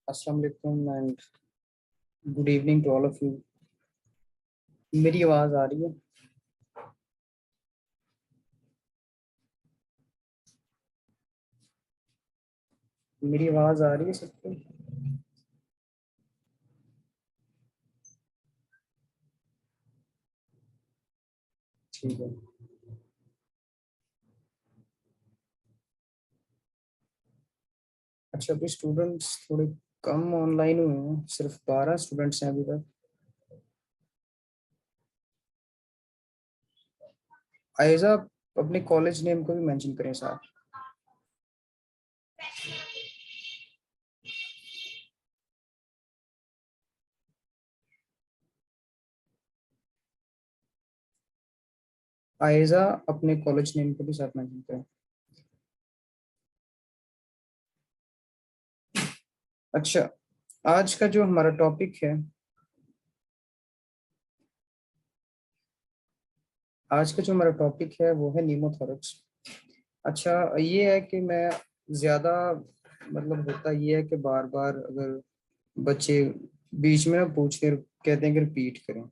अस्सलाम वालेकुम and good evening to all of you. मेरी आवाज़ आ रही है? मेरी आवाज़ आ रही है सबको? ठीक है। अच्छा, अभी स्टूडेंट्स थोड़े कम ऑनलाइन हुए हैं, सिर्फ 12 स्टूडेंट्स हैं अभी तक। आयजा, अपने कॉलेज नेम को भी मेंशन करें साथ। आयजा, अपने कॉलेज नेम को भी साथ मेंशन करें। अच्छा, आज का जो हमारा टॉपिक है, वो है न्यूमोथोरक्स। अच्छा, ये है कि मैं ज़्यादा मतलब होता ये है कि बार बार अगर बच्चे बीच में ना पूछ कर कहते हैं कि रिपीट करें,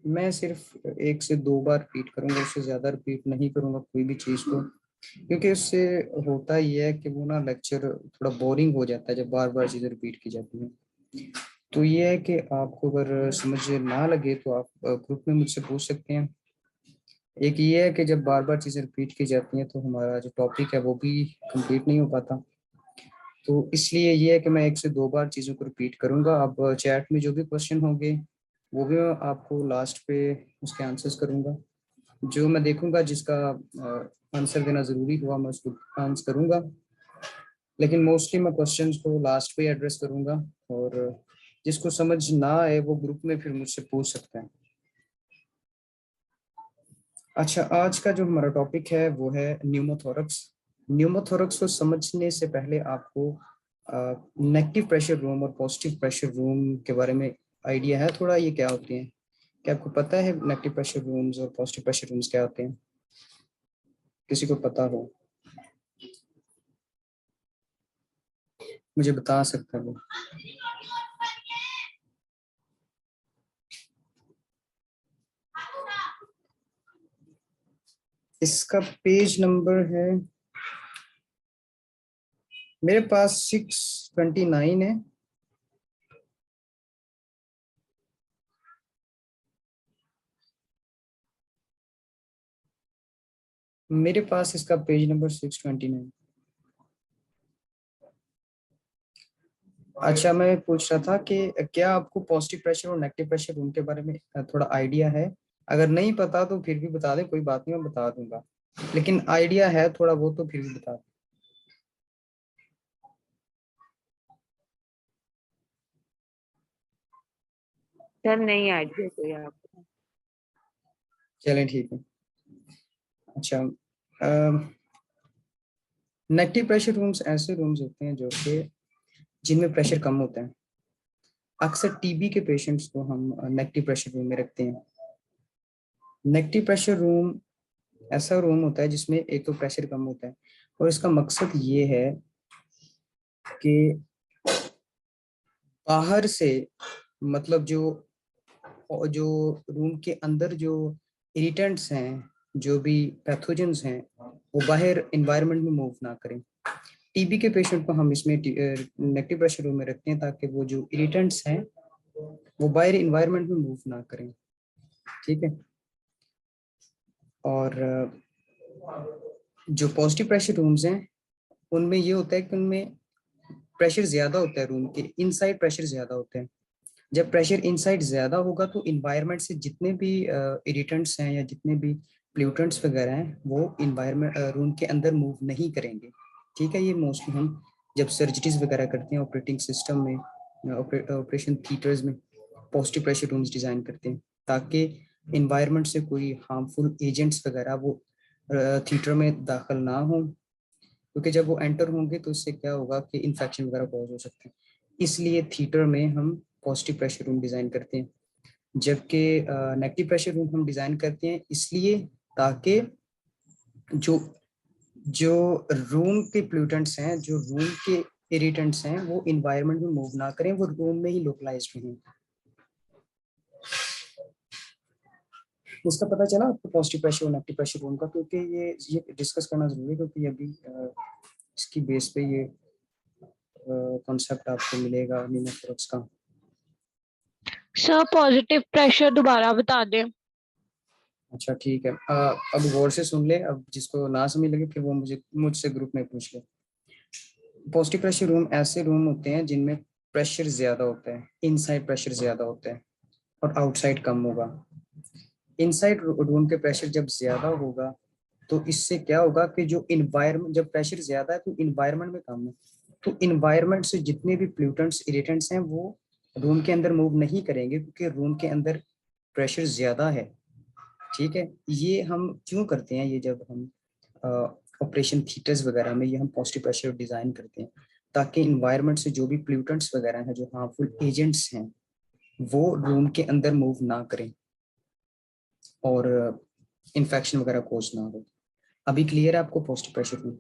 मैं सिर्फ 1 से 2 बार रिपीट करूंगा, उससे ज्यादा रिपीट नहीं करूंगा कोई भी चीज को। क्योंकि उससे होता ये है कि वो ना लेक्चर थोड़ा बोरिंग हो जाता है जब बार बार चीजें रिपीट की जाती हैं। तो ये है कि आपको अगर समझ ना लगे तो आप ग्रुप में मुझसे पूछ सकते हैं। एक ये है कि जब बार बार चीजें रिपीट की जाती हैं तो हमारा जो टॉपिक है वो भी कंप्लीट नहीं हो पाता। तो इसलिए ये है कि मैं 1 से 2 बार चीज़ों को रिपीट करूंगा। अब चैट में जो भी क्वेश्चन होंगे वो भी मैं आपको लास्ट पे उसके आंसर्स करूंगा। जो मैं देखूंगा जिसका आंसर देना ज़रूरी हुआ मैं उसको आंसर करूंगा, लेकिन मोस्टली मैं क्वेश्चंस को लास्ट पे एड्रेस करूंगा। और जिसको समझ ना आए वो ग्रुप में फिर मुझसे पूछ सकते हैं। अच्छा, आज का जो हमारा टॉपिक है वो है न्यूमोथोरक्स। न्यूमोथोरक्स को समझने से पहले आपको नेगेटिव प्रेशर रूम और पॉजिटिव प्रेशर रूम के बारे में आइडिया है थोड़ा, ये क्या होते हैं? क्या आपको पता है नेगेटिव प्रेशर रूम्स और पॉजिटिव प्रेशर रूम्स क्या होते हैं? किसी को पता हो मुझे बता सकता है वो। इसका पेज नंबर है, मेरे पास 629 है। मेरे पास इसका पेज नंबर 629। अच्छा, मैं पूछ रहा था कि क्या आपको पॉजिटिव प्रेशर और नेगेटिव प्रेशर रूम के बारे में थोड़ा आइडिया है? अगर नहीं पता तो फिर भी बता दें, कोई बात नहीं, मैं बता दूंगा। लेकिन आइडिया है थोड़ा बहुत तो फिर भी बता दें। सर नहीं आइडिया कोई आपको? चलें, ठीक है। अच्छा, नेगेटिव प्रेशर रूम्स ऐसे रूम्स होते हैं जो कि जिनमें प्रेशर कम होता है। अक्सर टीबी के पेशेंट्स को हम नेगेटिव प्रेशर रूम में रखते हैं। नेगेटिव प्रेशर रूम ऐसा रूम होता है जिसमें एक तो प्रेशर कम होता है, और इसका मकसद ये है कि बाहर से मतलब जो रूम के अंदर जो इरिटेंट्स हैं, जो भी पैथोजेंस हैं, वो बाहर एनवायरनमेंट में मूव ना करें। टीबी के पेशेंट को हम इसमें नेगेटिव प्रेशर रूम में रखते हैं ताकि वो जो इरिटेंट्स हैं वो बाहर एनवायरनमेंट में मूव ना करें। ठीक है। और जो पॉजिटिव प्रेशर रूम्स हैं उनमें ये होता है कि उनमें प्रेशर ज्यादा होता है, रूम के इनसाइड प्रेशर ज्यादा होते हैं। जब प्रेशर इनसाइड ज्यादा होगा तो इन्वायरमेंट से जितने भी इरिटेंट्स हैं या जितने भी प्लूटेंट्स वगैरह हैं वो इन्वायरमेंट रूम के अंदर मूव नहीं करेंगे। ठीक है। ये मोस्टली हम जब सर्जरीज वगैरह करते हैं ऑपरेटिंग सिस्टम में, ऑपरेशन थिएटर्स में पॉजिटिव प्रेशर रूम्स डिजाइन करते हैं ताकि इन्वायरमेंट से कोई हार्मफुल एजेंट्स वगैरह वो थिएटर में दाखिल ना हो। क्योंकि जब वो एंटर होंगे तो उससे क्या होगा कि इन्फेक्शन वगैरह कॉज हो सकते हैं। इसलिए थिएटर में हम पॉजिटिव प्रेशर रूम डिजाइन करते हैं, जबकि नेगेटिव प्रेशर रूम हम डिजाइन करते हैं इसलिए ताकि जो जो रूम के प्लूटेंट्स हैं, जो रूम के इरिटेंट्स हैं वो इन्वायरमेंट में मूव ना करें, वो रूम में ही लोकलाइज्ड रहें। इसका पता चला आपको पॉजिटिव प्रेशर और नेगेटिव प्रेशर रूम का, क्योंकि ये डिस्कस करना जरूरी है, क्योंकि अभी इसकी बेस पे ये कॉन्सेप्ट आपको मिलेगा न्यूमोथोरक्स का। सर पॉजिटिव प्रेशर दोबारा बता दें। अच्छा ठीक है, अब गौर से सुन ले, अब जिसको ना समझ लगे फिर वो मुझसे ग्रुप में पूछ ले। पॉजिटिव प्रेशर रूम ऐसे रूम होते हैं जिनमें प्रेशर ज्यादा होता है, इनसाइड प्रेशर ज्यादा होता है और आउटसाइड कम होगा। इनसाइड रूम के प्रेशर जब ज्यादा होगा तो इससे क्या होगा कि जो इन्वायरमेंट, जब प्रेशर ज्यादा है तो इन्वायरमेंट में कम है, तो इन्वायरमेंट से जितने भी प्लूटेंट्स इरिटेंट्स हैं वो रूम के अंदर मूव नहीं करेंगे, क्योंकि रूम के अंदर प्रेशर ज्यादा है। ठीक है, ये हम क्यों करते हैं, ये जब हम ऑपरेशन थिएटर्स वगैरह में ये हम पॉजिटिव प्रेशर डिजाइन करते हैं, ताकि इन्वायरमेंट से जो भी प्लूटेंट्स वगैरह हैं, जो हार्मफुल एजेंट्स हैं, वो रूम के अंदर मूव ना करें और इन्फेक्शन वगैरह कोज ना हो। अभी क्लियर है आपको positive pressure room?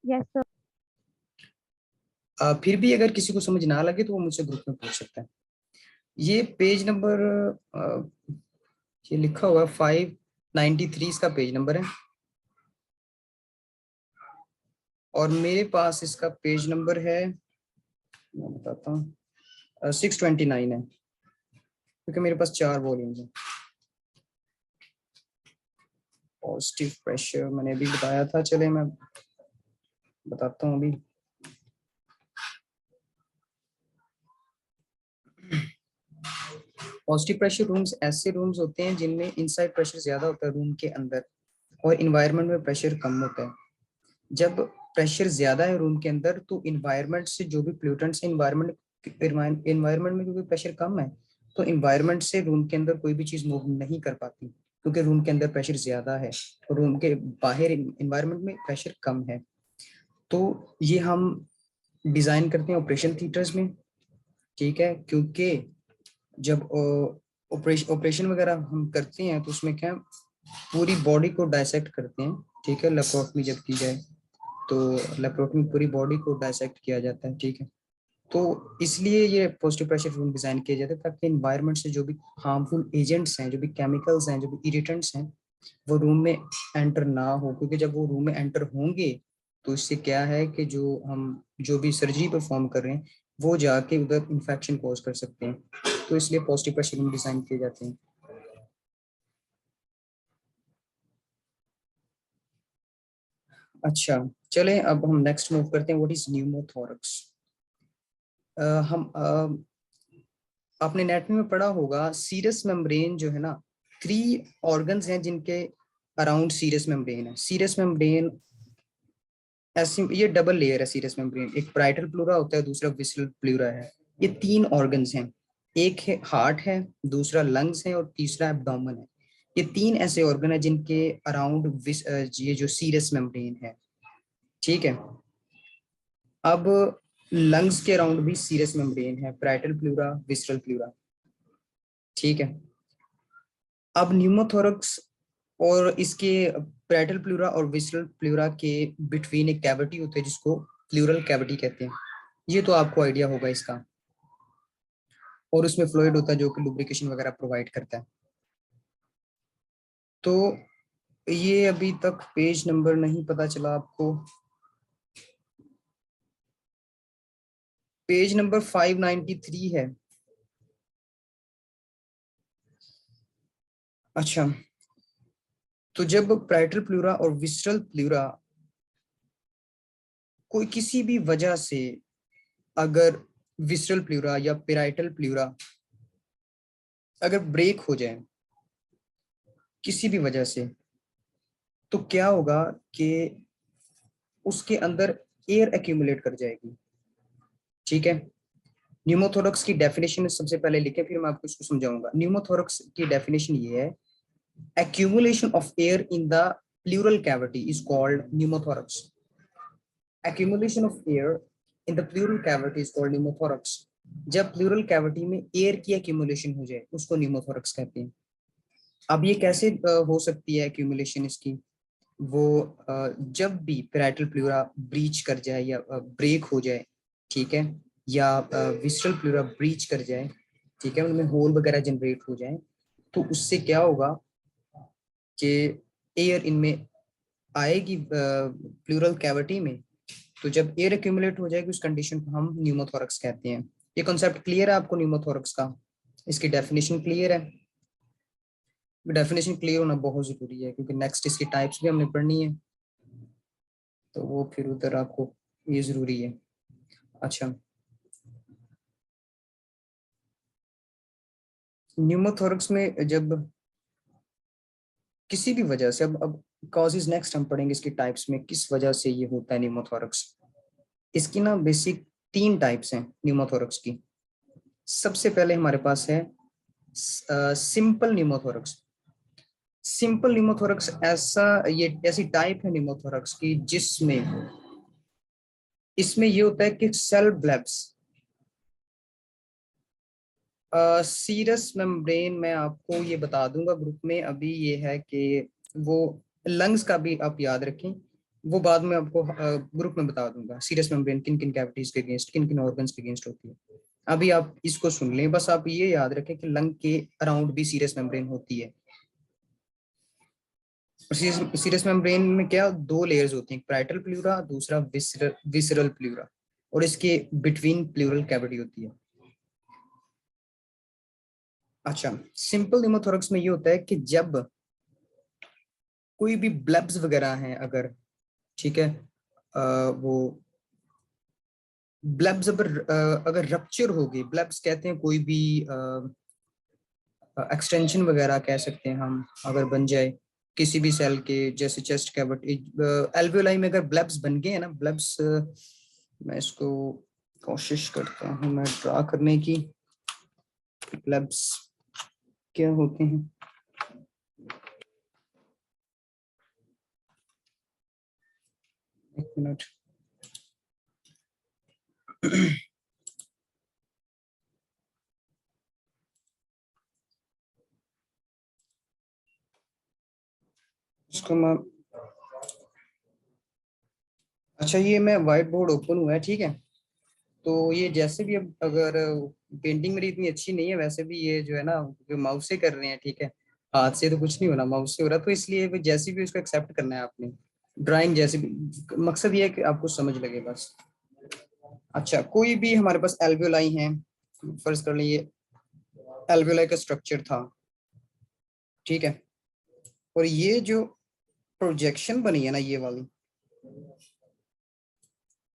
Yes sir. फिर भी अगर किसी को समझ ना लगे तो वो मुझसे ग्रुप में पूछ सकता है। ये पेज नंबर ये लिखा हुआ 593 इसका पेज नंबर है, और मेरे पास इसका पेज नंबर है, मैं बताता हूँ, 629 है, क्योंकि मेरे पास 4 वॉल्यूम्स हैं। पॉजिटिव प्रेशर मैंने अभी बताया था, चले मैं बताता हूँ अभी। पॉजिटिव प्रेशर रूम्स ऐसे रूम्स होते हैं जिनमें इनसाइड प्रेशर ज्यादा होता है रूम के अंदर और इन्वायरमेंट में प्रेशर कम होता है। जब प्रेशर ज्यादा है रूम के अंदर तो इन्वायरमेंट से जो भी प्लूटेंट्स हैं, इन्वायरमेंट में क्योंकि प्रेशर कम है तो इन्वायरमेंट से रूम के अंदर कोई भी चीज मूव नहीं कर पाती, क्योंकि रूम के अंदर प्रेशर ज्यादा है और रूम के बाहर इन्वायरमेंट में प्रेशर कम है। तो ये हम डिजाइन करते हैं ऑपरेशन थिएटर्स में। ठीक है, क्योंकि जब ऑपरेशन वगैरह हम करते हैं तो उसमें क्या पूरी बॉडी को डायसेक्ट करते हैं। ठीक है, लेप्रोटमी जब की जाए तो लेप्रोटमी पूरी बॉडी को डायसेक्ट किया जाता है। ठीक है, तो इसलिए ये पॉजिटिव प्रेशर रूम डिजाइन किया जाता है ताकि इन्वायरमेंट से जो भी हार्मफुल एजेंट्स हैं, जो भी केमिकल्स हैं, जो भी इरिटेंट्स हैं, वो रूम में एंटर ना हो, क्योंकि जब वो रूम में एंटर होंगे तो इससे क्या है कि जो भी सर्जरी परफॉर्म कर रहे हैं वो जाके उधर इंफेक्शन कॉज कर सकते हैं, तो इसलिए पॉजिटिव प्रेशर रूम डिजाइन किए जाते हैं। अच्छा चलें, अब हम नेक्स्ट मूव करते हैं, व्हाट इज न्यूमोथोरक्स। हम आपने नेट में पढ़ा होगा सीरस मेम्ब्रेन जो है ना, 3 ऑर्गन्स हैं जिनके अराउंड सीरस मेम्ब्रेन है। सीरस मेम्ब्रेन ऐसी ये डबल लेयर है सीरस मेम्ब्रेन, एक पैराइटल प्लूरा होता है, दूसरा विसरल प्लूरा है। ये 3 ऑर्गन्स हैं, एक है हार्ट है, दूसरा लंग्स है और तीसरा एब्डोमेन है। ये 3 ऐसे ऑर्गन है जिनके अराउंड ये जो सीरस मेम्ब्रेन है। ठीक है, अब लंग्स के अराउंड भी सीरस मेम्ब्रेन है, पैराइटल प्लूरा, विसरल प्लूरा। ठीक है, अब न्यूमोथोरक्स और इसके पैराइटल प्लूरा और विसरल प्लूरा के बिटवीन एक कैविटी होती है जिसको प्लूरल कैविटी कहते हैं। ये तो आपको आइडिया होगा इसका, और उसमें फ्लूइड होता है जो कि लुब्रिकेशन वगैरह प्रोवाइड करता है। तो ये अभी तक पेज नंबर नहीं पता चला आपको, पेज नंबर 593 है। अच्छा, तो जब पैराइटल प्लूरा और विसरल प्लूरा कोई किसी भी वजह से, अगर विसरल प्लूरा या पैराइटल प्लूरा अगर ब्रेक हो जाए किसी भी वजह से, तो क्या होगा कि उसके अंदर एयर एक्यूमुलेट कर जाएगी। ठीक है, न्यूमोथोरक्स की डेफिनेशन सबसे पहले लिखें, फिर मैं आपको इसको समझाऊंगा। न्यूमोथोरक्स की डेफिनेशन ये है, accumulation of air in the pleural cavity is called pneumothorax. Accumulation of air in the pleural cavity is called pneumothorax. जब प्लूरल कैविटी में एयर की एक्यूमुलेशन हो जाए उसको न्यूमोथोरक्स कहते हैं। अब ये कैसे हो सकती है एक्यूमुलेशन इसकी, वो जब भी पैराइटल प्लूरा ब्रीच कर जाए या ब्रेक हो जाए, ठीक है, या विसरल प्लूरा ब्रीच कर जाए, ठीक है, उनमें होल वगैरह जनरेट हो जाए, तो उससे क्या होगा कि एयर इनमें आएगी प्लूरल कैविटी में। तो जब एयर एक्यूमुलेट हो जाएगी उस कंडीशन को हम न्यूमोथोरक्स कहते हैं। ये कॉन्सेप्ट क्लियर है आपको न्यूमोथोरक्स का? इसकी डेफिनेशन क्लियर है? डेफिनेशन क्लियर होना बहुत जरूरी है क्योंकि नेक्स्ट इसकी टाइप्स भी हमने पढ़नी है, तो वो फिर उधर आपको ये जरूरी है। अच्छा, न्यूमोथोरक्स में जब किसी भी वजह से, अब कॉजेज नेक्स्ट हम पढ़ेंगे इसकी टाइप्स में, किस वजह से ये होता है न्यूमोथोरक्स। इसकी ना बेसिक 3 टाइप्स हैं न्यूमोथोरक्स की। सबसे पहले हमारे पास है सिंपल न्यूमोथोरक्स। सिंपल न्यूमोथोरक्स ऐसी टाइप है न्यूमोथोरक्स की जिसमें इसमें ये होता है कि सेल ब्लेब्स सीरस मेम्ब्रेन, मैं आपको ये बता दूंगा ग्रुप में। अभी ये है कि वो लंग्स का भी आप याद रखें, वो बाद में आपको ग्रुप में बता दूंगा सीरस मेम्ब्रेन किन किन कैविटीज के अगेंस्ट, किन किन ऑर्गन्स के अगेंस्ट होती है। अभी आप इसको सुन लें, बस आप ये याद रखें कि लंग के अराउंड भी सीरस मेम्ब्रेन होती है। सीरस मेम्ब्रेन में क्या 2 लेयर्स होती हैं, पैराइटल प्लूरा, दूसरा विसरल प्लूरा, और इसके बिटवीन प्लूरल कैविटी होती है। अच्छा, सिंपल न्यूमोथोरक्स में ये होता है कि जब कोई भी ब्लब्स वगैरह हैं अगर, ठीक है, वो ब्लब्स अगर रप्चर हो गई, ब्लब्स कहते हैं कोई भी एक्सटेंशन वगैरह कह सकते हैं हम, अगर बन जाए किसी भी सेल के, जैसे चेस्ट कैविटी, एल्वियोलाई में अगर ब्लब्स बन गए हैं ना, ब्लब्स, मैं इसको कोशिश करता हूँ मैं ड्रा करने की, ब्लब्स क्या होते हैं। एक मिनट। इसको मैं, अच्छा ये मैं व्हाइट बोर्ड ओपन हुआ है, ठीक है, तो ये जैसे भी, अब अगर पेंटिंग मेरी इतनी अच्छी नहीं है वैसे भी, ये जो है ना जो माउस से कर रहे हैं, ठीक है, हाथ से तो कुछ नहीं होना, माउस से हो रहा, तो इसलिए वो जैसे भी उसको एक्सेप्ट करना है आपने, ड्राइंग जैसे भी, मकसद ये है कि आपको समझ लगे बस। अच्छा, कोई भी हमारे पास एल्वियोलाई है, फर्ज कर लीजिए एल्वियोलाई का स्ट्रक्चर था, ठीक है, और ये जो प्रोजेक्शन बनी है ना ये वाली,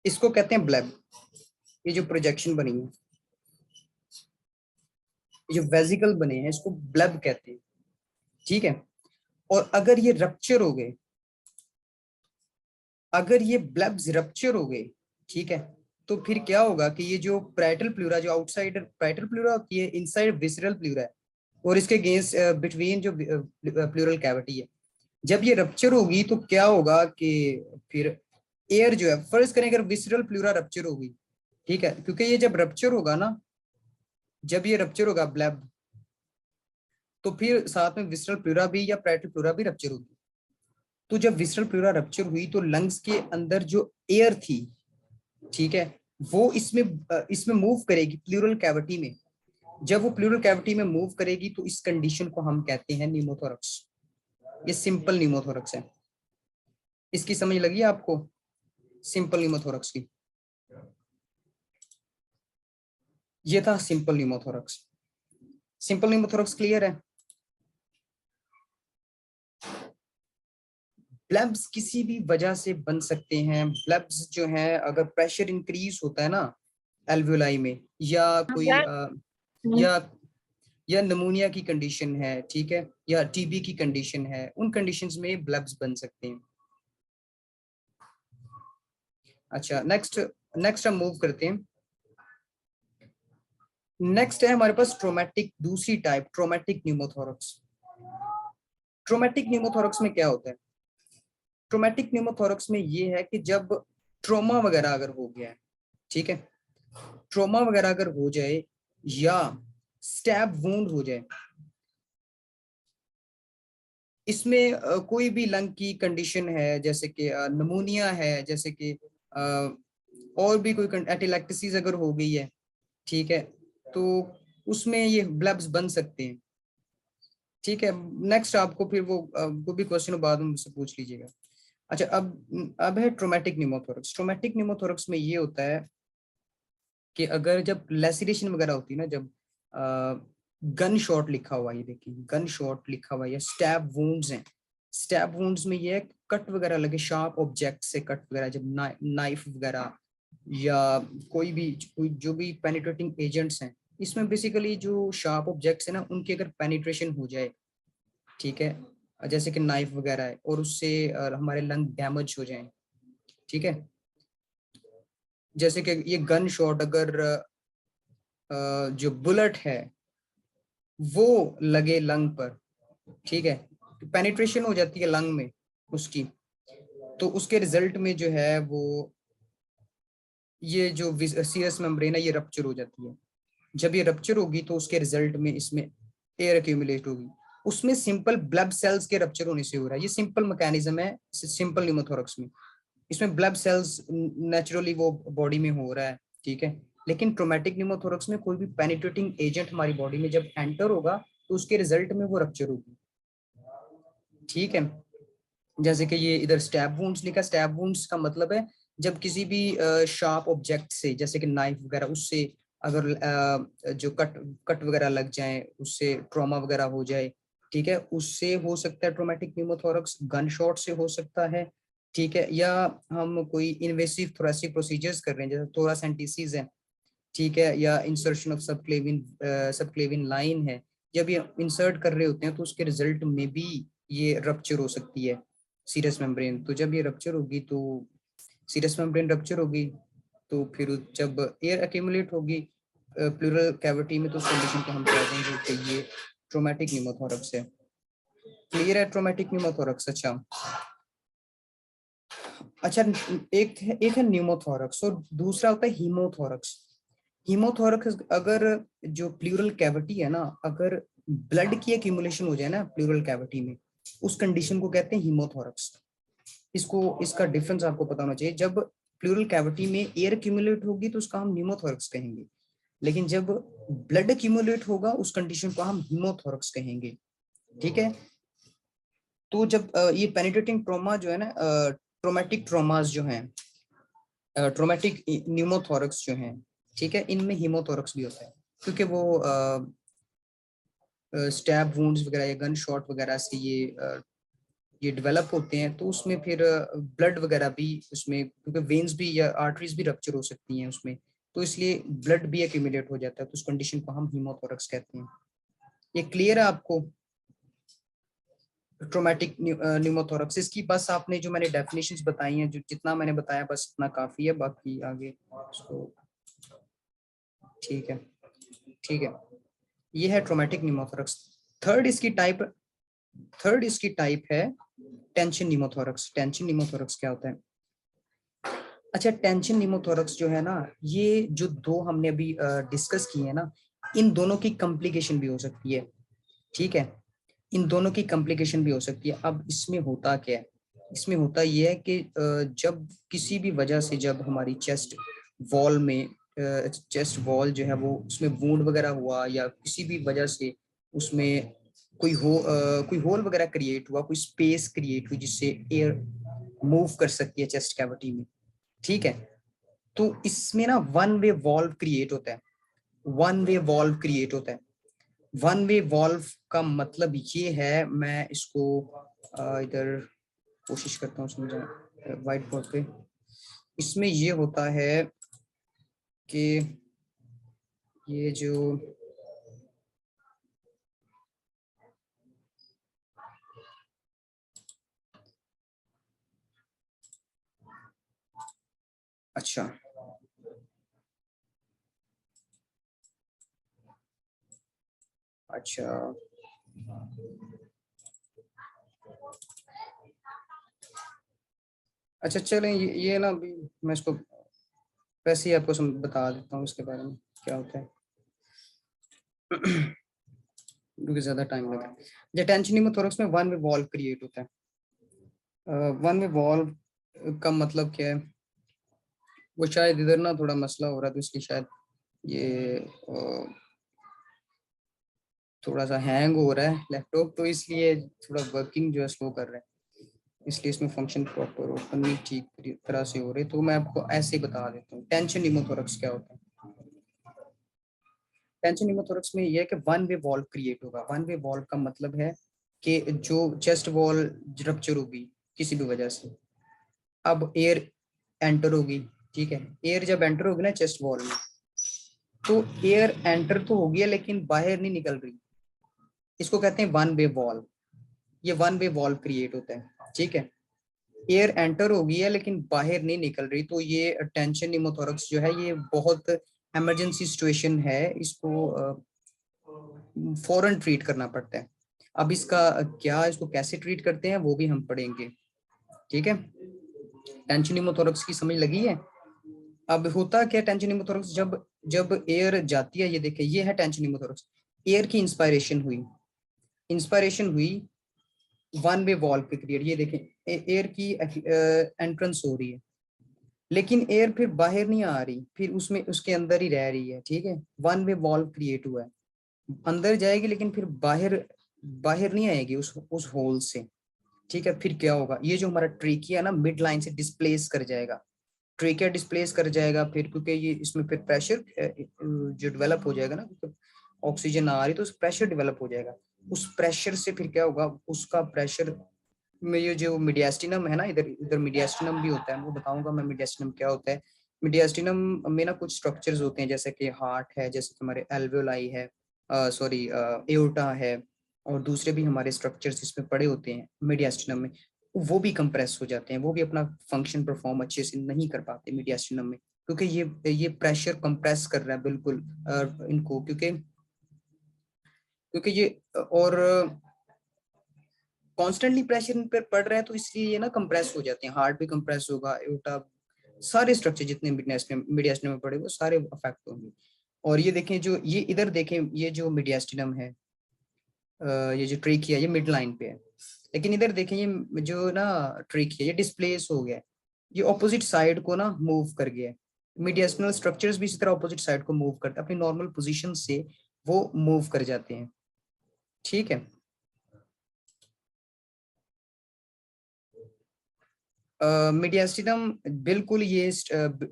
इसको कहते हैं ब्लेब। ये जो प्रोजेक्शन बनी है, ये जो वेजिकल बने हैं, इसको ब्लेब कहते हैं, ठीक है। और अगर ये रप्चर हो गए, अगर ये ब्लेब्स रप्चर हो गए, ठीक है, तो फिर क्या होगा कि ये जो पैराइटल प्लूरा, जो आउटसाइड पैराइटल प्लूरा होती है, इनसाइड विसरल प्लूरा है, और इसके अगेंस्ट बिटवीन जो प्लूरल कैविटी है, जब ये रप्चर होगी तो क्या होगा कि फिर एयर जो है, फर्ज करें अगर विसरल प्लूरा रप्चर होगी, ठीक है, क्योंकि ये जब रप्चर होगा ना, जब ये रप्चर होगा ब्लेब, तो फिर साथ में विसरल प्लूरा भी या पैराइटल प्लूरा भी रप्चर होगी। तो जब विसरल प्लूरा रप्चर हुई तो लंग्स के अंदर जो एयर थी, ठीक है, वो इसमें मूव करेगी प्लूरल कैविटी में। जब वो प्लूरल कैविटी में मूव करेगी तो इस कंडीशन को हम कहते हैं न्यूमोथोरक्स। ये सिंपल न्यूमोथोरक्स है। इसकी समझ लगी आपको सिंपल न्यूमोथोरक्स की? ये था सिंपल न्यूमोथोरक्स। सिंपल न्यूमोथोरक्स क्लियर है? ब्लब्स किसी भी वजह से बन सकते हैं। ब्लब्स जो है अगर प्रेशर इंक्रीज होता है ना एल्वियोलाई में, या कोई या नमूनिया की कंडीशन है, ठीक है, या टीबी की कंडीशन है, उन कंडीशंस में ब्लब्स बन सकते हैं। अच्छा, नेक्स्ट नेक्स्ट हम मूव करते हैं। नेक्स्ट है हमारे पास ट्रोमेटिक, दूसरी टाइप, ट्रोमेटिक न्यूमोथोरक्स। ट्रोमेटिक न्यूमोथोरक्स में क्या होता है? ट्रोमेटिक न्यूमोथोरक्स में ये है कि जब ट्रोमा वगैरह अगर हो गया है, ठीक है, ट्रोमा वगैरह अगर हो जाए या स्टैब वूंड हो जाए, इसमें कोई भी लंग की कंडीशन है, जैसे कि नमूनिया है, जैसे कि और भी कोई एटिलैक्टिसिस अगर हो गई है, ठीक है, तो उसमें ये ब्लब्स बन सकते हैं। ठीक है, नेक्स्ट आपको फिर वो कोई भी क्वेश्चन बाद में मुझसे पूछ लीजिएगा। अच्छा, अब है ट्रोमेटिक न्यूमोथोरक्स। ट्रोमेटिक न्यूमोथोरक्स में ये होता है कि अगर जब लेसिरेशन वगैरह होती है ना, जब गन शॉट लिखा हुआ है, ये देखिए गन शॉट लिखा हुआ है, स्टैब वुंड्स हैं। स्टैब वुंड्स में ये कट वगैरह लगे, शार्प ऑब्जेक्ट से कट वगैरह, जब नाइफ वगैरह या कोई जो भी पेनिट्रेटिंग एजेंट्स हैं, इसमें बेसिकली जो शार्प ऑब्जेक्ट्स है ना, उनकी अगर पेनिट्रेशन हो जाए, ठीक है, जैसे कि नाइफ वगैरह है, और उससे हमारे लंग डैमेज हो जाए, ठीक है, जैसे कि ये गन शॉट अगर जो बुलेट है वो लगे लंग पर, ठीक है, तो पेनिट्रेशन हो जाती है लंग में उसकी, तो उसके रिजल्ट में जो है वो ये जो सीरस मेम्ब्रेन है ये रप्चर हो जाती है। जब ये रप्चर होगी तो उसके रिजल्ट में इसमें एयर एक्यूमुलेट होगी। उसमें सिंपल ब्लड सेल्स के रप्चर होने से हो रहा है, ये सिंपल मैकेनिज्म है सिंपल न्यूमोथोरक्स में। इसमें ब्लड सेल्स नेचुरली वो बॉडी में हो रहा है, ठीक है। लेकिन ट्रोमेटिक न्यूमोथोरक्स में कोई भी पेनिट्रेटिंग एजेंट हमारी बॉडी में जब एंटर होगा तो उसके रिजल्ट में वो रप्चर होगी, ठीक है। जैसे कि ये इधर स्टैब वुंड्स लिखा, स्टैब वुंड्स का मतलब है जब किसी भी शार्प ऑब्जेक्ट से, जैसे कि नाइफ वगैरह, उससे अगर जो कट कट वगैरह लग जाए, उससे ट्रॉमा वगैरह हो जाए, ठीक है, उससे हो सकता है ट्रोमेटिक न्यूमोथोरक्स। गन शॉट से हो सकता है, ठीक है, या हम कोई इन्वेसिव थोरेसिक प्रोसीजर्स कर रहे हैं, जैसे थोरासेंटिसिस है, ठीक है, या इंसर्शन ऑफ सबक्लेविन लाइन है, जब ये इंसर्ट कर रहे होते हैं तो उसके रिजल्ट में भी ये रप्चर हो सकती है सीरस मेम्ब्रेन। तो जब ये रप्चर होगी तो सीरस मेम्ब्रेन रप्चर होगी, तो फिर जब एयर एक्यूमुलेट होगी प्लूरल कैविटी में, तो उस कंडीशन को हम कह देंगे कि ये ट्रोमेटिक न्यूमोथोरक्स है। क्लियर है ट्रोमेटिक न्यूमोथोरक्स? अच्छा अच्छा, एक है न्यूमोथोरक्स और दूसरा होता है हीमोथोरक्स। हीमोथोरक्स अगर जो प्लूरल कैविटी है ना, अगर ब्लड की एक्यूमुलेशन हो जाए ना प्लूरल कैविटी में, उस कंडीशन को कहते हैं हीमोथोरक्स। इसका डिफरेंस आपको पता होना चाहिए। जब प्लूरल कैविटी में एयर एक्यूमुलेट होगी तो उसका हम न्यूमोथोरक्स कहेंगे, लेकिन जब ब्लड एक्यूमुलेट होगा उस कंडीशन को हम हीमोथोरक्स कहेंगे, ठीक है। तो जब ये पेनिट्रेटिंग ट्रॉमा जो है ना, ट्रोमेटिक ट्रॉमास जो हैं, ट्रोमेटिक न्यूमोथोरक्स जो हैं, ठीक है, इनमें हीमोथोरक्स भी होता है, क्योंकि वो स्टैब वुंड्स वगैरह या गन शॉट वगैरह से ये डेवलप होते हैं, तो उसमें फिर ब्लड वगैरह भी उसमें, क्योंकि वेन्स भी या आर्टरीज भी रप्चर हो सकती हैं उसमें, तो इसलिए ब्लड भी एक्यूमुलेट हो जाता है, तो उस कंडीशन को हम हीमोथोरक्स कहते हैं। ये क्लियर है आपको ट्रोमेटिक न्यूमोथोरक्स? इसकी बस आपने जो मैंने डेफिनेशंस बताई हैं, जो जितना मैंने बताया बस इतना काफी है, बाकी आगे इसको, ठीक है, ठीक है। ये है ट्रोमेटिक न्यूमोथोरक्स। थर्ड इसकी टाइप थर्ड इसकी टाइप है टेंशन न्यूमोथोरक्स। टेंशन न्यूमोथोरक्स क्या होता है? अच्छा, टेंशन न्यूमोथोरक्स जो है ना, ये जो दो हमने अभी डिस्कस किए हैं ना, इन दोनों की कॉम्प्लिकेशन भी हो सकती है, ठीक है, इन दोनों की कॉम्प्लिकेशन भी हो सकती है। अब इसमें होता क्या है? इसमें होता ये है कि जब किसी भी वजह से जब हमारी चेस्ट वॉल जो है वो उसमें वूंड वगैरह हुआ, या किसी भी वजह से उसमें कोई होल वगैरह क्रिएट हुआ, कोई स्पेस क्रिएट हुई जिससे एयर मूव कर सकती है चेस्ट कैविटी में, ठीक है, तो इसमें ना वन वे वॉल्व क्रिएट होता है। वन वे वॉल्व क्रिएट होता है। वन वे वॉल्व का मतलब ये है, मैं इसको इधर कोशिश करता हूँ समझाने व्हाइट बोर्ड पे। इसमें ये होता है कि ये जो अच्छा अच्छा अच्छा, चलें ये ना अभी मैं इसको वैसे ही आपको बता देता हूँ इसके बारे में क्या होता है। क्योंकि ज्यादा टाइम लग रहा है। जो टेंशन न्यूमोथोरक्स में वन वे वॉल्व क्रिएट होता है। वन वे वॉल्व का मतलब क्या है, वो शायद इधर ना थोड़ा मसला हो रहा है, तो इसलिए शायद ये थोड़ा सा हैंग हो रहा है लैपटॉप, तो इसलिए थोड़ा वर्किंग जो है स्लो कर रहा है, इसलिए इसमें फंक्शन प्रॉपर ओपन नहीं ठीक तरह से हो रहे। तो मैं आपको ऐसे ही बता देता हूँ टेंशन न्यूमोथोरक्स क्या होता है। टेंशन न्यूमोथोरक्स में यह है कि वन वे वॉल्व क्रिएट होगा। वन वे वॉल्व का मतलब है कि जो चेस्ट वॉल रप्चर होगी किसी भी वजह से, अब एयर एंटर होगी, ठीक है, एयर जब एंटर होगी ना चेस्ट वॉल में, तो एयर एंटर तो होगी लेकिन बाहर नहीं निकल रही, इसको कहते हैं वन वे वॉल्व। ये वन वे वॉल्व क्रिएट होता है, ठीक है। एयर एंटर हो गई है लेकिन बाहर नहीं निकल रही, तो ये टेंशन न्यूमोथोरक्स जो है ये बहुत इमरजेंसी सिचुएशन है, इसको फौरन ट्रीट करना पड़ता है। अब इसका क्या, इसको कैसे ट्रीट करते हैं वो भी हम पढ़ेंगे, ठीक है। टेंशन न्यूमोथोरक्स की समझ लगी है। अब होता क्या टेंशन न्यूमोथोरक्स, जब जब एयर जाती है, ये देखें ये है टेंशन न्यूमोथोरक्स, एयर की इंस्पायरेशन हुई, इंस्पायरेशन हुई, वन वे वॉल्व पे क्रिएट, ये देखें एयर की एंट्रेंस हो रही है, लेकिन एयर फिर बाहर नहीं आ रही, फिर उसमें उसके अंदर ही रह रही है, ठीक है। वन वे वॉल्व क्रिएट हुआ है, अंदर जाएगी लेकिन फिर बाहर बाहर नहीं आएगी उस होल से, ठीक है। फिर क्या होगा, ये जो हमारा ट्रेकिया है ना मिड लाइन से डिस्प्लेस कर जाएगा, ट्रेकिया डिस्प्लेस कर जाएगा फिर, क्योंकि ये इसमें फिर प्रेशर जो डेवलप हो जाएगा ना, ऑक्सीजन आ रही तो प्रेशर डेवलप हो जाएगा, उस प्रेशर से फिर क्या होगा, उसका प्रेशर में ये जो मीडियास्टिनम है ना, इधर इधर मीडियास्टिनम भी होता है, वो बताऊंगा मैं मीडियास्टिनम क्या होता है। मीडियास्टिनम में ना कुछ स्ट्रक्चर्स होते हैं, जैसे कि हार्ट है, जैसे कि हमारे एल्वेओलाई है, सॉरी एओर्टा है, और दूसरे भी हमारे स्ट्रक्चर्स इसमें पड़े होते हैं मीडियास्टिनम में, वो भी कंप्रेस हो जाते हैं, वो भी अपना फंक्शन परफॉर्म अच्छे से नहीं कर पाते मीडियास्टिनम में, क्योंकि ये प्रेशर कंप्रेस कर रहा है बिल्कुल इनको, क्योंकि क्योंकि ये और कॉन्स्टेंटली प्रेशर इन पर पड़ रहा है, तो इसलिए ये ना कंप्रेस हो जाते हैं, हार्ट भी कंप्रेस होगा, एओर्टा, सारे स्ट्रक्चर जितने मीडियास्टिनम में पड़े वो सारे अफेक्ट होंगे। और ये देखें, जो ये इधर देखें, ये जो मीडियास्टिनम है, ये जो ट्रेकिया ये मिड लाइन पे है, लेकिन इधर देखें ये जो ना ट्रेकिया ये डिस्प्लेस हो गया, ये ऑपोजिट साइड को ना मूव कर गया है। मीडियास्टिनल स्ट्रक्चर्स भी इसी तरह ऑपोजिट साइड को मूव करते हैं, अपनी नॉर्मल पोजीशन से वो मूव कर जाते हैं, ठीक है। मीडियास्टिनम बिल्कुल ये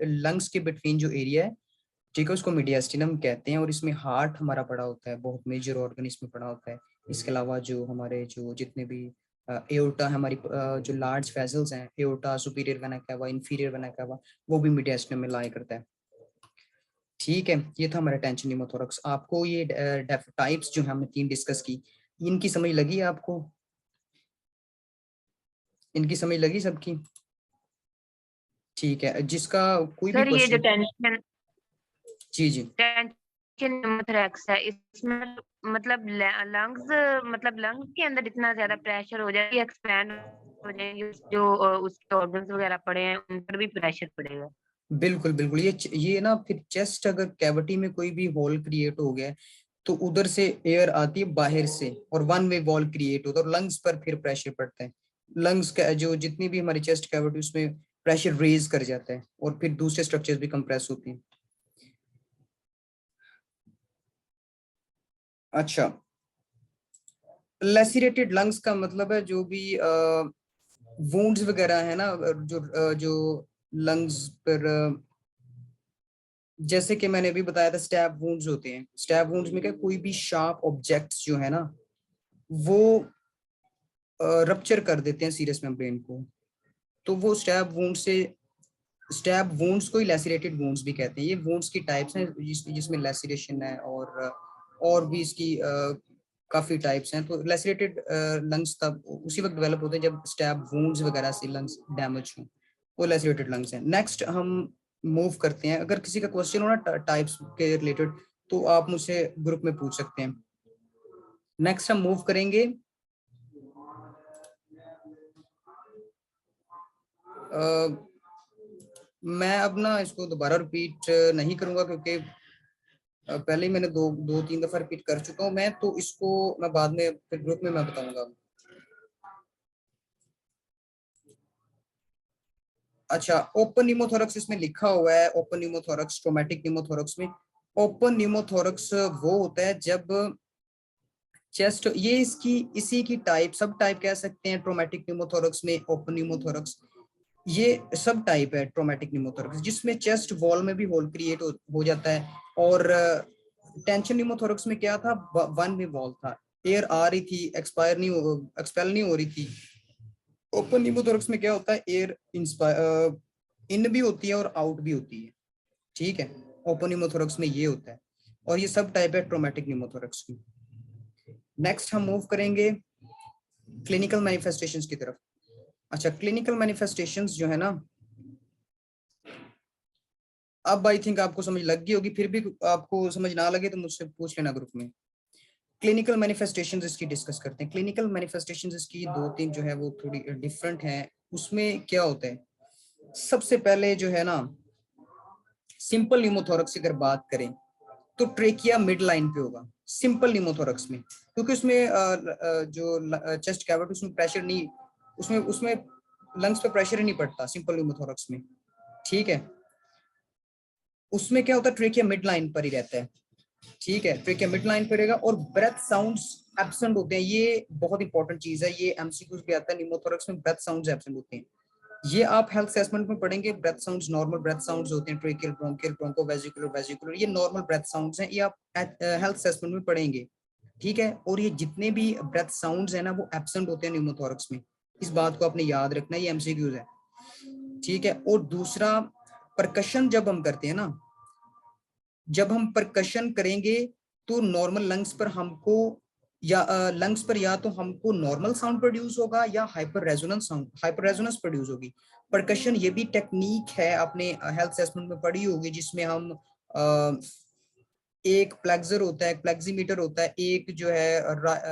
लंग्स के बिटवीन जो एरिया है, ठीक है, उसको मीडियास्टिनम कहते हैं, और इसमें हार्ट हमारा पड़ा होता है, बहुत मेजर ऑर्गन इसमें पड़ा होता है। इसके अलावा जो हमारे जो जितने भी एओर्टा है, हमारी जो लार्ज वेसल्स हैं, aorta, superior vena cava, inferior vena cava, वो भी मीडियास्टिनम में लाई करता है, ठीक है। ये था हमारा टेंशन न्यूमोथोरक्स। आपको ये टाइप्स जो है हमने 3 डिस्कस की, इनकी समझ लगी आपको, इनकी समझ लगी सबकी, ठीक है। जिसका कोई भी सर ये जो क्वेश्चन, टेंशन जी जी, टेंशन न्यूमोथोरैक्स है, इसमें मतलब लंग्स, मतलब लंग्स के अंदर इतना ज्यादा प्रेशर हो जाए, एक्सपैंड हो जाएंगे, जो उसके ऑर्गन्स वगैरह पड़े हैं उन पर भी प्रेशर पड़ेगा। बिल्कुल बिल्कुल, ये ना फिर चेस्ट अगर कैविटी में कोई भी होल क्रिएट हो गया है, तो उधर से एयर आती है बाहर से, और वन वे वॉल क्रिएट होता है, और लंग्स पर फिर प्रेशर पड़ता है, लंग्स का जो जितनी भी हमारी चेस्ट कैविटी उसमें प्रेशर रेज कर जाता है, और फिर दूसरे स्ट्रक्चर्स भी कंप्रेस होती हैं। अच्छा, लेसिरेटेड लंग्स का मतलब है जो भी वुंड्स वगैरह है ना, जो लंग्स पर जैसे कि मैंने अभी बताया था स्टैब वुंड्स होते हैं, स्टैब वुंड्स में क्या, कोई भी शार्प ऑब्जेक्ट्स जो है ना वो रप्चर कर देते हैं सीरस मेम्ब्रेन को, तो वो स्टैब वुंड से, स्टैब वुंड्स को ही लेसिरेटेड वुंड्स भी कहते हैं। ये वुंड्स की टाइप्स हैं जिसमें लेसिरेशन है, और भी इसकी काफी टाइप्स हैं। तो लेसिरेटेड लंग्स तब उसी वक्त डेवलप होते हैं जब स्टैब वुंड्स वगैरह से लंग्स डैमेज हो, वो लेसिरेटेड लंग्स हैं। नेक्स्ट हम मूव करते हैं, अगर किसी का क्वेश्चन हो ना टाइप्स के रिलेटेड, तो आप मुझसे ग्रुप में पूछ सकते हैं। नेक्स्ट हम मूव करेंगे मैं अब ना इसको दोबारा रिपीट नहीं करूंगा, क्योंकि पहले ही मैंने दो तीन दफा रिपीट कर चुका हूँ मैं, तो इसको मैं बाद में फिर ग्रुप में मैं बताऊंगा। अच्छा, ओपन न्यूमोथोरक्स इसमें लिखा हुआ है, ओपन न्यूमोथोरक्स ट्रोमेटिक न्यूमोथोरक्स में। ओपन न्यूमोथोरक्स वो होता है जब चेस्ट, ये इसकी इसी की टाइप सब टाइप कह सकते हैं ट्रोमेटिक न्यूमोथोरक्स में, ओपन न्यूमोथोरक्स ये सब टाइप है ट्रोमेटिक न्यूमोथोरक्स, जिसमें चेस्ट वॉल में भी होल क्रिएट हो जाता है। और टेंशन न्यूमोथोरक्स में क्या था, वन वे वॉल था, एयर आ रही थी, एक्सपेल नहीं हो रही थी। ओपन न्यूमोथोरक्स में क्या होता है, एयर इन भी होती है और आउट भी होती है, ठीक है। ओपन न्यूमोथोरक्स में ये होता है, और ये सब टाइप है ट्रोमेटिक न्यूमोथोरक्स की। नेक्स्ट हम मूव करेंगे क्लिनिकल मैनिफेस्टेशंस की तरफ। अच्छा, क्लिनिकल मैनिफेस्टेशंस जो है ना, अब आई थिंक आपको समझ लग गई होगी, फिर भी आपको समझ ना लगे तो मुझसे पूछ लेना ग्रुप में। क्लिनिकल मैनिफेस्टेशंस इसकी डिस्कस करते हैं। क्लिनिकल मैनिफेस्टेशंस इसकी दो तीन जो है वो थोड़ी डिफरेंट है। उसमें क्या होता है, सबसे पहले जो है ना, सिंपल न्यूमोथोरक्स की अगर बात करें तो ट्रेकिया मिड लाइन पे होगा सिंपल न्यूमोथोरक्स में, क्योंकि उसमें जो चेस्ट कैविटी उसमें प्रेशर नहीं, उसमें उसमें लंग्स पे प्रेशर ही नहीं पड़ता सिंपल न्यूमोथोरक्स में, ठीक है। उसमें क्या होता है, ट्रेकिया मिड लाइन पर ही रहता है, ठीक है, ट्रेकिया मिड लाइन पर रहेगा, और ब्रेथ साउंड्स एब्सेंट होते हैं। ये बहुत इंपॉर्टेंट चीज है, ये एमसीक्यूज भी आता है, न्यूमोथोरक्स में ब्रेथ साउंड्स एब्सेंट होते हैं। ये आप हेल्थ असेसमेंट में पढ़ेंगे, breath sounds normal breath sounds होते हैं, ट्रेकियल, ब्रोंकियल, ब्रोंकोवेसिकुलर, वेसिकुलर, ये नॉर्मल ब्रेथ साउंड्स हैं, ये आप हेल्थ असेसमेंट में पढ़ेंगे, ठीक है। और ये जितने भी ब्रेथ साउंड्स हैं ना वो एब्सेंट होते हैं न्यूमोथोरक्स में, इस बात को आपने याद रखना है, ये एमसीक्यूज है, ठीक है। और दूसरा, परकशन जब हम करते हैं ना, जब हम परकशन करेंगे तो नॉर्मल लंग्स पर हमको लंग्स पर या तो हमको नॉर्मल साउंड प्रोड्यूस होगा या हाइपर रेजोनेंस प्रोड्यूस होगी। परकशन ये भी टेक्निक है, आपने हेल्थ असेसमेंट में पढ़ी होगी, जिसमें हम एक प्लेक्सर होता है, एक प्लेक्सीमीटर होता है, एक जो है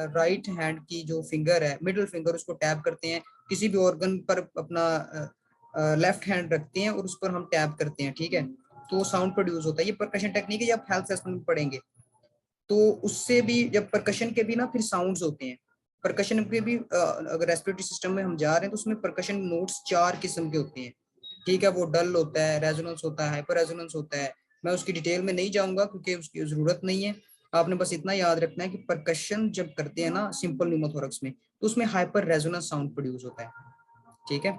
राइट हैंड की जो फिंगर है, मिडिल फिंगर, उसको टैप करते हैं किसी भी ऑर्गन पर, अपना लेफ्ट हैंड रखते हैं और उस पर हम टैप करते हैं, ठीक है, तो साउंड प्रोड्यूस होता है। ये परकशन टेक्निक है, ये आप हेल्थ असेसमेंट में पढ़ेंगे। तो उससे भी, जब परकशन के भी ना फिर साउंड्स होते हैं, परकशन के भी अगर रेस्पिरेटरी सिस्टम में हम जा रहे हैं तो उसमें परकशन नोट्स 4 किस्म के होते हैं, ठीक है। वो डल होता है, रेजोनेंस होता है, हाइपर रेजोनेंस होता है। मैं उसकी डिटेल में नहीं जाऊंगा क्योंकि उसकी जरूरत नहीं है, आपने बस इतना याद रखना है कि परकशन जब करते हैं ना सिंपल न्यूमोथोरक्स में, तो उसमें हाइपर रेजोनेंस साउंड प्रोड्यूस होता है, ठीक है,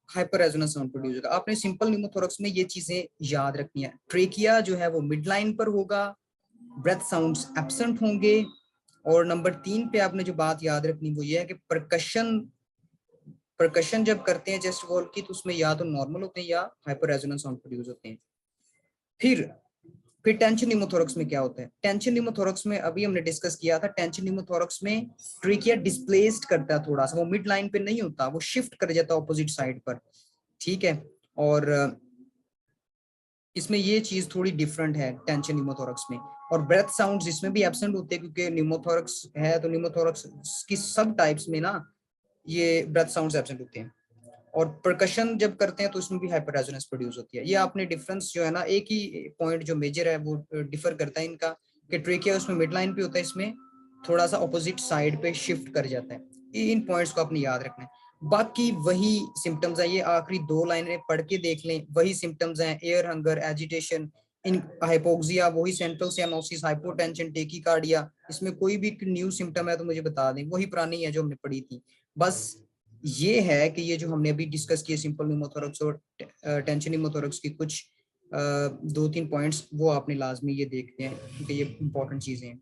हाइपर रेजोनेंस साउंड प्रोड्यूस होगा। आपने सिंपल न्यूमोथोरक्स में ये चीजें याद रखनी है। ट्रेकिया जो है वो मिड लाइन पर होगा, ब्रेथ साउंड्स एब्सेंट होंगे, और नंबर 3 पे आपने जो बात याद रखनी वो ये है कि परकशन जब करते हैं चेस्ट वॉल की, तो उसमें या तो नॉर्मल होते हैं या हाइपर रेजोनेंस साउंड प्रोड्यूस होते हैं। फिर टेंशन न्यूमोथोरक्स में क्या होता है, टेंशन न्यूमोथोरक्स में अभी हमने डिस्कस किया था, टेंशन न्यूमोथोरक्स में ट्रेकिया डिस्प्लेस्ड करता है थोड़ा सा, वो मिड लाइन पे नहीं होता, वो शिफ्ट कर जाता है ऑपोजिट साइड पर, ठीक है। और इसमें ये चीज थोड़ी डिफरेंट है टेंशन न्यूमोथोरक्स में। और ब्रेथ साउंड्स इसमें भी एब्सेंट होते हैं, क्योंकि न्यूमोथोरक्स है तो न्यूमोथोरक्स की सब टाइप्स में ना ये ब्रेथ साउंड्स एब्सेंट होते हैं। और परकशन जब करते हैं तो उसमें भी हाइपर रेजोनेंस प्रोड्यूस होती है। ये आपने डिफरेंस जो है ना, एक ही पॉइंट जो मेजर है वो डिफर करता है इनका, कि ट्रेकिया उसमें मिड लाइन पे होता है, इसमें थोड़ा सा ऑपोजिट साइड पे शिफ्ट कर जाता है। इन पॉइंट्स को आपने याद रखना है। बाकी वही सिम्टम्स है, ये आखिरी 2 लाइनें पढ़ के देख लें, वही सिम्टम्स हैं, एयर हंगर, एजिटेशन, इन हाइपोक्सिया, वही सेंट्रल सियानोसिस, हाइपोटेंशन, टेकिकार्डिया। इसमें कोई भी न्यू सिम्टम है तो मुझे बता दें, वही पुरानी है जो हमने पढ़ी थी। बस ये है कि ये जो हमने अभी डिस्कस किए सिंपल न्यूमोथोरक्स और टेंशन न्यूमोथोरक्स की कुछ 2-3 पॉइंट्स, वो आपने लाजमी ये देखते हैं क्योंकि ये इंपॉर्टेंट चीजें हैं,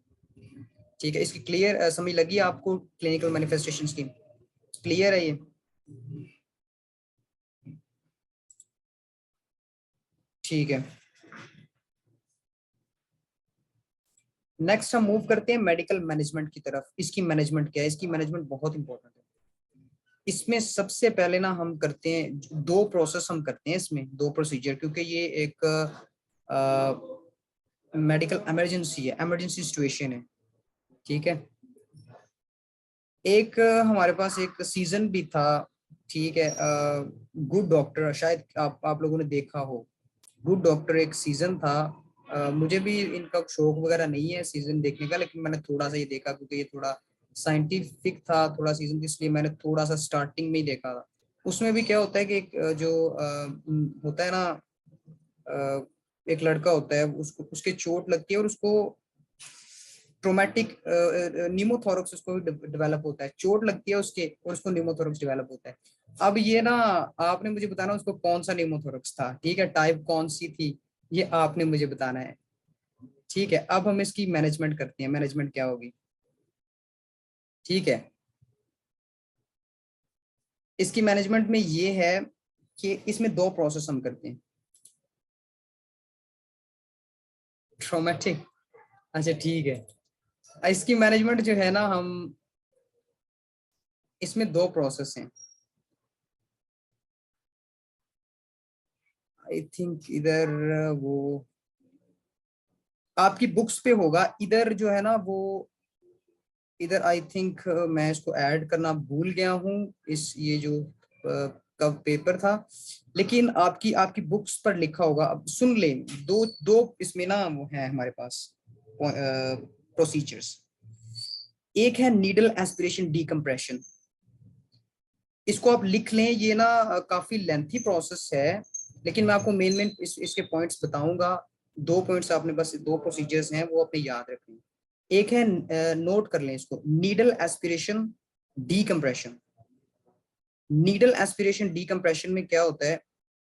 ठीक है। इसकी क्लियर समझ लगी आपको, क्लिनिकल मैनिफेस्टेशंस की क्लियर है ये? ठीक है। नेक्स्ट हम मूव करते हैं मेडिकल मैनेजमेंट की तरफ। इसकी मैनेजमेंट क्या है, इसकी मैनेजमेंट बहुत इंपॉर्टेंट है। इसमें सबसे पहले ना हम करते हैं 2 प्रोसेस, हम करते हैं इसमें 2 प्रोसीजर, क्योंकि ये एक मेडिकल इमरजेंसी है, इमरजेंसी सिचुएशन है, ठीक है। एक हमारे पास एक सीजन भी था, ठीक है, गुड डॉक्टर, शायद आप लोगों ने देखा हो, गुड डॉक्टर एक सीजन था, मुझे भी इनका शौक वगैरह नहीं है सीजन देखने का, लेकिन मैंने थोड़ा सा ये देखा क्योंकि ये थोड़ा साइंटिफिक था थोड़ा सीजन, इसलिए मैंने थोड़ा सा स्टार्टिंग में ही देखा था। उसमें भी क्या होता है कि एक जो होता है ना, एक लड़का होता है, उसको उसके चोट लगती है और उसको ट्रोमेटिक न्यूमोथोरक्स उसको डेवलप होता है, चोट लगती है उसके और उसको न्यूमोथोरक्स डेवलप होता है। अब ये ना आपने मुझे बताना उसको कौन सा न्यूमोथोरक्स था, ठीक है, टाइप कौन सी थी, ये आपने मुझे बताना है। ठीक है, अब हम इसकी मैनेजमेंट करते हैं, मैनेजमेंट क्या होगी। ठीक है, इसकी मैनेजमेंट में ये है कि इसमें 2 प्रोसेस हम करते हैं। ट्रोमेटिक, अच्छा ठीक है, इसकी मैनेजमेंट जो है ना, हम इसमें 2 प्रोसेस हैं। आई थिंक इधर वो आपकी बुक्स पे होगा, इधर जो है ना वो इधर आई थिंक मैं इसको ऐड करना भूल गया हूँ, इस ये जो कब पेपर था, लेकिन आपकी आपकी बुक्स पर लिखा होगा। अब सुन लें, दो दो इसमें ना वो है हमारे पास प्रोसीजर्स। एक है नीडल एस्पिरेशन डीकम्प्रेशन, इसको आप लिख लें, ये ना काफी लेंथी प्रोसेस है, लेकिन मैं आपको मेन मेन इसके पॉइंट्स बताऊंगा। 2 पॉइंट्स आपने बस 2 प्रोसीजर्स हैं वो अपने याद रखें। एक है नोट कर लें इसको, needle aspiration decompression. Needle aspiration decompression में क्या होता है,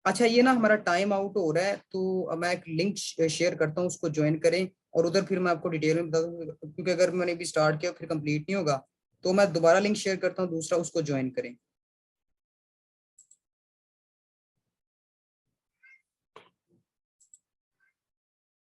अच्छा ये ना हमारा टाइम आउट हो रहा है, तो अब मैं एक लिंक शेयर करता हूँ, उसको ज्वाइन करें और उधर फिर मैं आपको डिटेल में बता दूंगा, क्योंकि अगर मैंने भी स्टार्ट किया फिर कंप्लीट नहीं होगा, तो मैं दोबारा लिंक शेयर करता हूँ दूसरा, उसको ज्वाइन करें।